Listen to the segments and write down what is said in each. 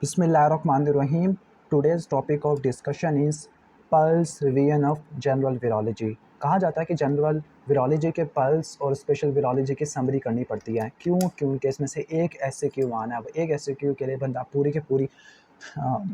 Bismillahirrahmanirrahim. Today's topic of discussion is pulse revision of general virology. कहा जाता है कि जनरल वीरोलॉजी के पल्स और स्पेशल वीरोलॉजी की समरी करनी पड़ती है। क्योंकि इसमें से एक एससीक्यू आना है। अब एक एससीक्यू के लिए बंदा पूरी के पूरी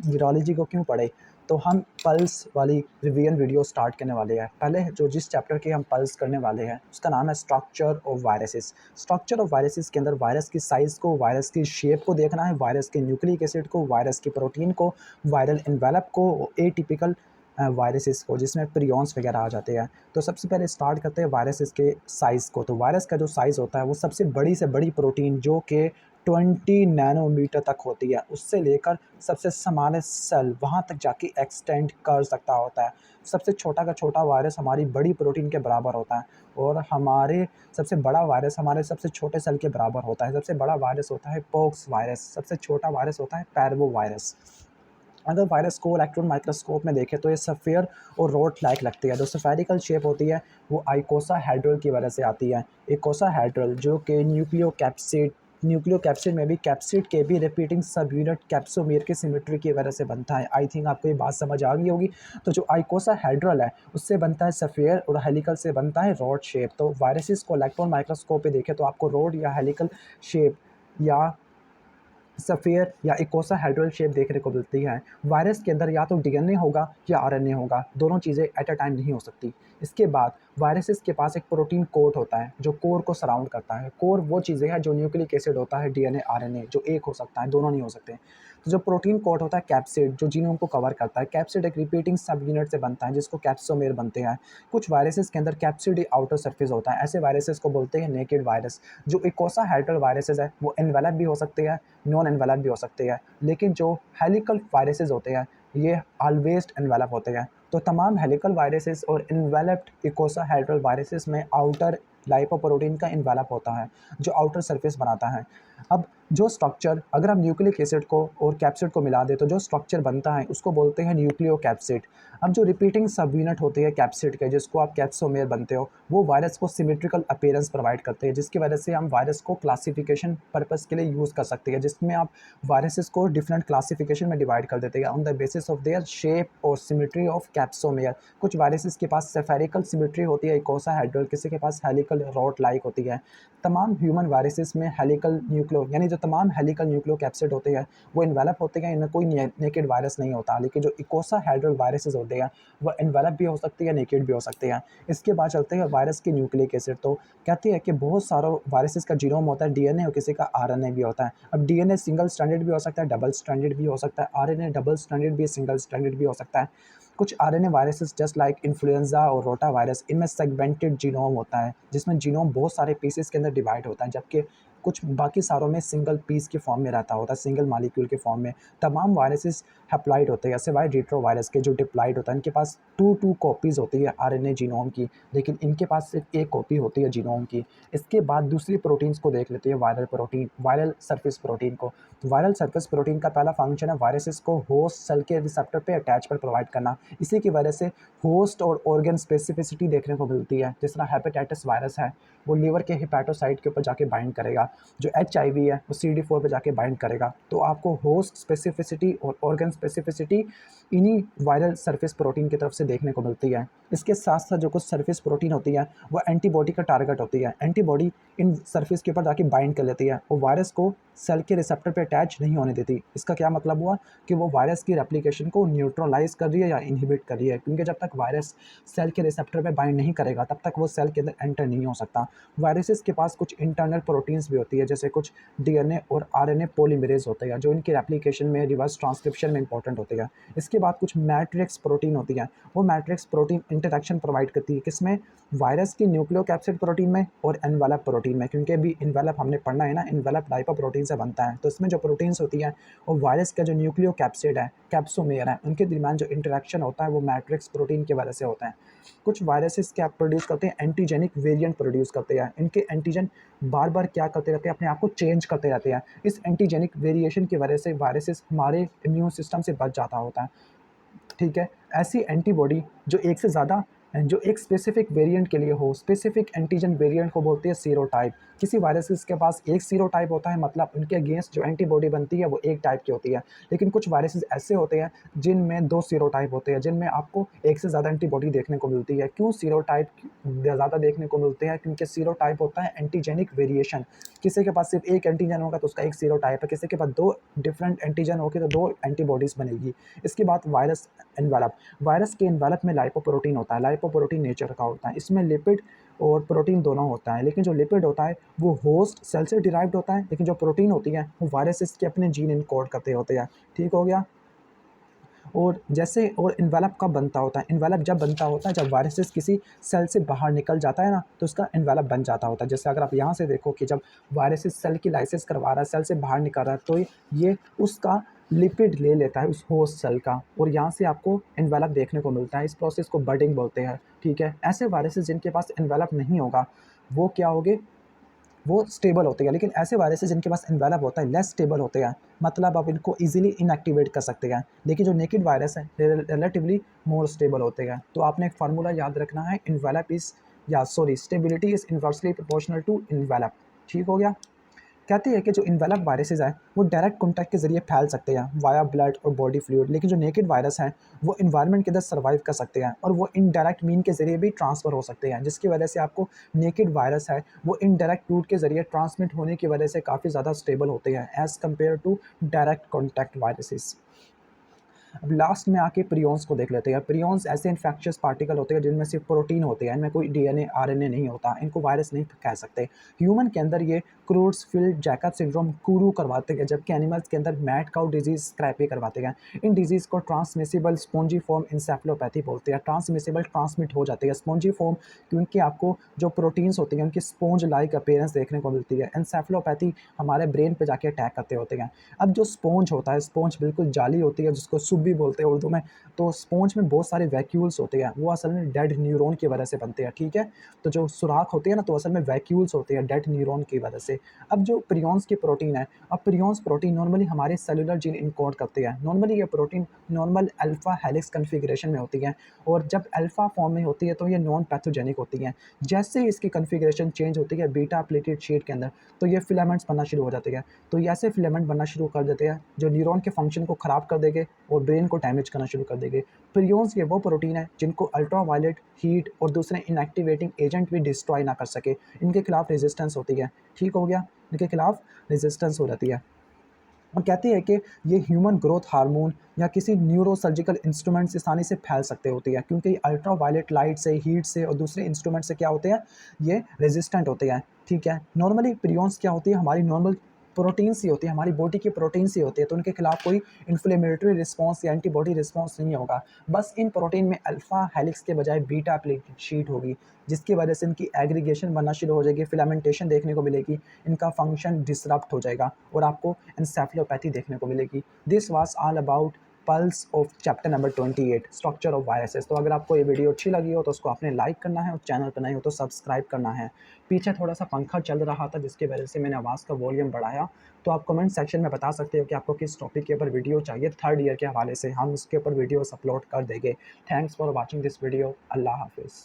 वीरोलॉजी को क्यों पढ़े। तो हम पल्स वाली रिवीजन वीडियो स्टार्ट करने वाले हैं। पहले जिस चैप्टर की हम पल्स करने वाले हैं उसका नाम है structure of viruses. Structure of viruses के अंदर वायरस की साइज़ को, वायरस की शेप को देखना है, वायरस के न्यूक्लिक एसिड को, वायरस की प्रोटीन को, वायरल एनवेलप को, एटिपिकल वायरसेस को जिसमें प्रियॉन्स वगैरह आ जाते हैं। तो सबसे पहले स्टार्ट करते हैं वायरसेस के साइज़ को। तो वायरस का जो साइज़ होता है वो सबसे बड़ी से बड़ी प्रोटीन जो कि 20 नैनोमीटर तक होती है, उससे लेकर सबसे स्मॉलेस्ट सेल वहाँ तक जाके एक्सटेंड कर सकता होता है। सबसे छोटा का छोटा वायरस हमारी बड़ी प्रोटीन के बराबर होता है और हमारे सबसे बड़ा वायरस हमारे सबसे छोटे सेल के बराबर होता है। सबसे बड़ा वायरस होता है पॉक्स वायरस, सबसे छोटा वायरस होता है पैरवो वायरस। अगर वायरस को इलेक्ट्रॉन माइक्रोस्कोप में देखें तो ये सफ़ेयर और रोड लाइक लगती है। जो स्फेरिकल शेप होती है वो आइकोसाहेड्रल की वजह से आती है। इकोसाहेड्रल जो कि न्यूक्लियो कैप्सिड में भी कैप्सिड के भी रिपीटिंग सब यूनिट कैप्सोमेर की सिमेट्री की वजह से बनता है। आई थिंक आपको ये बात समझ आ गई होगी। तो जो आइकोसाहेड्रल है उससे बनता है सफ़ेयर और हेलिकल से बनता है रॉड शेप। तो वायरसेस को इलेक्ट्रॉन माइक्रोस्कोप पे देखें तो आपको रॉड या हेलिकल शेप या सफ़ेयर या इकोसाहेड्रल शेप देखने को मिलती है। वायरस के अंदर या तो डीएनए होगा या आरएनए होगा, दोनों चीज़ें एट अ टाइम नहीं हो सकती। इसके बाद वायरसेस के पास एक प्रोटीन कोट होता है जो कोर को सराउंड करता है। कोर वो चीज़ें हैं जो न्यूक्लिक एसिड होता है, डीएनए आरएनए जो एक हो सकता है, दोनों नहीं हो सकते। तो जो प्रोटीन कोट होता है कैप्सिड जो जीनोम को कवर करता है। कैप्सिड एक रिपीटिंग सब यूनिट से बनता है जिसको कैप्सोमेर बनते हैं। कुछ वायरसेस के अंदर कैप्सिड ही आउटर सरफेस होता है, ऐसे वायरसेस को बोलते हैं नेकेड वायरस। जो इकोसाहेड्रल वायरसेस है वो एनवेलप भी हो सकते हैं, नॉन एनवेलप भी हो सकते हैं। लेकिन जो हेलिकल वायरसेस होते हैं ये ऑलवेज एनवेलप होते हैं। तो तमाम हेलिकल वायरसेस और एनवेलप्ड इकोसाहेड्रल वायरसेस में आउटर लाइपोप्रोटीन का एनवेलप होता है जो आउटर सरफेस बनाता है। अब जो स्ट्रक्चर, अगर हम न्यूक्लिक एसिड को और कैप्सिड को मिला दें तो जो स्ट्रक्चर बनता है उसको बोलते हैं न्यूक्लियो कैप्सिड। अब जो रिपीटिंग सब यूनिट होती है कैप्सिड के जिसको आप कैप्सोमेर बनते हो वो वायरस को सिमेट्रिकल अपीयरेंस प्रोवाइड करते हैं, जिसकी वजह से हम वायरस को क्लासिफिकेशन पर्पस के लिए यूज़ कर सकते हैं, जिसमें आप वायरसेस को डिफरेंट क्लासिफिकेशन में डिवाइड कर देते हैं on the basis of their shape और सिमेट्री ऑफ कैप्सोमेयर। कुछ वायरसेस के पास सेफेरिकल सिमेट्री होती है इकोसाहेड्रल, किसी के पास हेलिकल रॉड लाइक होती है। तमाम ह्यूमन वायरसेस में हेलिकल न्यूक्लियो यानी जो तमाम हेलिकल न्यूक्लियो कैप्सिड होते हैं वो इन्वेलप होते हैं, इनमें कोई नेकेड वायरस नहीं होता। लेकिन जो इकोसाहेड्रल वायरसेस होते हैं वो इन्वेलप भी हो सकते हैं, नेकेड भी हो सकते हैं। इसके बाद चलते हैं वायरस के न्यूक्लिक एसिड। तो कहते हैं कि बहुत सारों वायरसेस का जीनोम होता है डीएनए और किसी का आरएनए भी होता है। अब डीएनए सिंगल स्ट्रैंडेड भी हो सकता है, डबल स्ट्रैंडेड भी हो सकता है, आरएनए डबल स्ट्रैंडेड भी, सिंगल स्ट्रैंडेड भी हो सकता है। कुछ RNA viruses just like influenza और रोटा वायरस इनमें सेगमेंटेड जीनोम होता है जिसमें जीनोम बहुत सारे पीसेस के अंदर डिवाइड होता है, जबकि कुछ बाकी सारों में सिंगल पीस के फॉर्म में रहता होता है, सिंगल मॉलिक्यूल के फॉर्म में। तमाम वायरसेस हैप्लॉइड होते हैं सिवाय रेट्रोवायरस के जो डिप्लॉइड होता है। इनके पास टू कॉपीज़ होती है आरएनए जीनोम की, लेकिन इनके पास सिर्फ एक कॉपी होती है जीनोम की। इसके बाद दूसरी प्रोटीन्स को देख लेते हैं, viral protein, viral surface protein को। तो वायरल सरफेस प्रोटीन का पहला फंक्शन है वायरसेस को होस्ट सेल के रिसेप्टर पे अटैचमेंट प्रोवाइड करना। इसी की वजह से होस्ट और ऑर्गन स्पेसिफिसिटी देखने को मिलती है। जिस तरह हेपेटाइटिस वायरस है वो लीवर के हिपैटोसाइट के ऊपर जाके बाइंड करेगा, जो एचआईवी है वो CD4 पे जाके बाइंड करेगा। तो आपको होस्ट स्पेसिफिसिटी और ऑर्गन स्पेसिफिसिटी इन्हीं वायरल सरफेस प्रोटीन की तरफ से देखने को मिलती है। इसके साथ साथ जो कुछ सरफेस प्रोटीन होती है वो एंटीबॉडी का टारगेट होती है। एंटीबॉडी इन सरफेस के ऊपर जाके बाइंड कर लेती है और वायरस को सेल के रिसेप्टर पे अटैच नहीं होने देती। इसका क्या मतलब हुआ कि वो वायरस की रेप्लिकेशन को न्यूट्रलाइज कर रही है या इनहिबिट कर रही है, क्योंकि जब तक वायरस सेल के रिसेप्टर पे बाइंड नहीं करेगा तब तक वो सेल के अंदर एंटर नहीं हो सकता। वायरसेस के पास कुछ इंटरनल प्रोटीन्स भी होती है, जैसे कुछ डीएनए और आरएनए पॉलीमरेज होते हैं जो इनकी रेप्लिकेशन में, रिवर्स ट्रांसक्रिप्शन में इंपॉर्टेंट होते हैं। इसके बाद कुछ मैट्रिक्स प्रोटीन होती है। वो मैट्रिक्स प्रोटीन इंटरेक्शन प्रोवाइड करती है किसमें, वायरस की न्यूक्लियोकैप्सिड प्रोटीन में और एनवेलप प्रोटीन में, क्योंकि अभी एनवेलप हमने पढ़ना है ना, एनवेलप लाइपोप्रोटीन से बनता है। तो इसमें जो प्रोटीन्स होती हैं और वायरस का जो न्यूक्लियोकैप्सिड है, कैप्सोमेयर है, उनके दरमियान जो इंटरेक्शन होता है वो मैट्रिक्स प्रोटीन की वजह से होता है। कुछ वायरसेस क्या प्रोड्यूस करते हैं, एंटीजेनिक वेरिएंट प्रोड्यूस करते हैं। इनके एंटीजन बार बार क्या करते रहते हैं, अपने आप को चेंज करते रहते हैं। इस एंटीजेनिक वेरिएशन की वजह से वायरसेस हमारे इम्यून सिस्टम से बच जाता होता है। ठीक है, ऐसी एंटीबॉडी जो एक से ज़्यादा, जो एक स्पेसिफिक वेरिएंट के लिए हो, स्पेसिफिक एंटीजन वेरिएंट को बोलते हैं सीरोटाइप। किसी वायरसेस के पास एक सीरोटाइप होता है, मतलब उनके अगेंस्ट जो एंटीबॉडी बनती है वो एक टाइप की होती है। लेकिन कुछ वायरसेस ऐसे होते हैं जिनमें 2 सीरोटाइप होते हैं, जिनमें आपको एक से ज़्यादा एंटीबॉडी देखने को मिलती है। क्यों सीरोटाइप ज़्यादा देखने को मिलते हैं? क्योंकि सीरोटाइप होता है एंटीजेनिक वेरिएशन। किसी के पास सिर्फ एक एंटीजन होगा तो उसका एक सीरोटाइप है, किसी के पास 2 डिफरेंट एंटीजन होंगे तो 2 एंटीबॉडीज़ बनेगी। इसके बाद वायरस एनवेलप। वायरस के एनवेलप में लाइपोप्रोटीन होता है। लाइपोप्रोटीन नेचर का होता है। इसमें लिपिड और प्रोटीन दोनों होता है, लेकिन जो लिपिड होता है वो होस्ट सेल से डिराइव्ड होता है, लेकिन जो प्रोटीन होती है वो वायरसेस के अपने जीन इनकोड करते होते हैं। ठीक हो गया? और जैसे और इन्वेलप कब बनता होता है? इन्वेलप जब बनता होता है जब वायरसेस किसी सेल से बाहर निकल जाता है ना, तो उसका इन्वेलप बन जाता होता है। जैसे अगर आप यहाँ से देखो कि जब वायरसेस सेल की लाइसिस करवा रहा है, सेल से बाहर निकल रहा है, तो ये उसका लिपिड ले लेता है उस होस्ट सेल का, और यहाँ से आपको इन्वेलप देखने को मिलता है। इस प्रोसेस को बडिंग बोलते हैं। ठीक है? ऐसे वायरसेस जिनके पास इन्वेलप नहीं होगा वो क्या होंगे? वो स्टेबल होते हैं। लेकिन ऐसे वायरसेस जिनके पास एनवेलप होता है लेस स्टेबल होते हैं, मतलब आप इनको इजीली इनएक्टिवेट कर सकते हैं। लेकिन जो नेकेड वायरस है रिलेटिवली मोर स्टेबल होते हैं। तो आपने एक फार्मूला याद रखना है, इन्वेलप इज या sorry stability is inversely proportional to envelope. ठीक हो गया? कहते हैं कि जो इन्वेलप वायरसेस हैं वो डायरेक्ट कॉन्टैक्ट के जरिए फैल सकते हैं वाया ब्लड और बॉडी फ्लूइड, लेकिन जो नेकेड वायरस हैं वो इन्वायरमेंट के अंदर सर्वाइव कर सकते हैं और वो इनडायरेक्ट मीन के जरिए भी ट्रांसफ़र हो सकते हैं, जिसकी वजह से आपको नेकेड वायरस है वो इनडायरेक्ट रूट के जरिए ट्रांसमिट होने की वजह से काफ़ी ज़्यादा स्टेबल होते हैं as compared to direct contact viruses. अब लास्ट में आके प्रियॉन्स को देख लेते हैं। प्रियॉन्स ऐसे इन्फेक्शियस पार्टिकल होते हैं जिनमें सिर्फ प्रोटीन होते हैं, इनमें कोई डीएनए आरएनए नहीं होता, इनको वायरस नहीं कह सकते। ह्यूमन के अंदर ये क्रूड्सफील्ड जैकब सिंड्रोम कुरू करवाते हैं, जबकि एनिमल्स के अंदर मैड काउ डिजीज स्क्रैपी करवाते हैं। इन डिजीज़ को ट्रांसमिसिबल स्पॉन्जी फॉर्म इंसेफ्लोपैथी बोलते हैं। ट्रांसमिसिबल ट्रांसमिट हो जाती है, स्पॉन्जी फॉर्म क्योंकि आपको जो प्रोटीन्स होती हैं उनकी स्पॉन्ज लाइक अपीयरेंस देखने को मिलती है। इंसेफ्लोपैथी हमारे ब्रेन पे जाके अटैक करते होते हैं। अब जो स्पॉन्ज होता है, स्पॉन्ज बिल्कुल जाली होती है जिसको सुब्बी बोलते हैं उर्दू में। तो स्पॉन्ज में बहुत सारे वैक्यूल्स होते हैं, वो असल में डेड न्यूरॉन की वजह से बनते हैं। ठीक है? तो जो सुराख होते हैं ना, तो असल में वैक्यूल्स होते हैं डेड न्यूरॉन की वजह से। अब जो प्रियॉन्स की प्रोटीन है, अब प्रियॉन्स प्रोटीन नॉर्मली हमारे सेलुलर जीन इनकोड करते हैं। नॉर्मली ये protein normal alpha helix configuration में होती है, और जब अल्फा फॉर्म में होती है तो ये नॉन पैथोजेनिक होती हैं। जैसे ही इसकी कन्फिगरेशन चेंज होती है बीटा प्लेटेड शीट के अंदर, तो ये फिलामेंट्स बनना शुरू हो जाते हैं। तो ये ऐसे फिलामेंट बनना शुरू कर देते हैं जो न्यूरॉन के फंक्शन को ख़राब कर देंगे और ब्रेन को डैमेज करना शुरू कर देंगे। प्रियॉन्स ये वो प्रोटीन है जिनको अल्ट्रावायलेट हीट और दूसरे इनएक्टिवेटिंग एजेंट भी डिस्ट्रॉय ना कर सके, इनके खिलाफ रेजिस्टेंस होती है। ठीक हो गया? इनके खिलाफ रेजिस्टेंस हो जाती है। और कहती है कि ये ह्यूमन ग्रोथ हार्मोन या किसी न्यूरोसर्जिकल इंस्ट्रूमेंट से आसानी से फैल सकते होती है, क्योंकि अल्ट्रावायलेट लाइट से, हीट से और दूसरे इंस्ट्रूमेंट से क्या होते हैं, ये रेजिस्टेंट होते हैं। ठीक है? नॉर्मली प्रियॉन्स क्या होती है, हमारी नॉर्मल प्रोटीन्स ही होती है, हमारी बॉडी की प्रोटीन्स ही होती है, तो उनके खिलाफ कोई इन्फ्लेमेटरी रिस्पॉन्स या एंटीबॉडी रिस्पॉन्स नहीं होगा। बस इन प्रोटीन में अल्फा हेलिक्स के बजाय बीटा प्लेटेड शीट होगी, जिसकी वजह से इनकी एग्रीगेशन बनना शुरू हो जाएगी, फिलामेंटेशन देखने को मिलेगी, इनका फंक्शन डिसरप्ट हो जाएगा और आपको एन्सेफेलोपैथी देखने को मिलेगी। This was all about pulse of chapter number 28 structure of viruses. तो अगर आपको ये वीडियो अच्छी लगी हो तो उसको आपने लाइक करना है और चैनल पर नए हो तो सब्सक्राइब करना है। पीछे थोड़ा सा पंखा चल रहा था जिसकी वजह से मैंने आवाज़ का वॉल्यूम बढ़ाया। तो आप कमेंट सेक्शन में बता सकते हो कि आपको किस टॉपिक के ऊपर वीडियो चाहिए, थर्ड ईयर के हवाले से हम उसके ऊपर वीडियोस अपलोड कर देंगे। Thanks for watching this video. अल्लाह हाफिज़।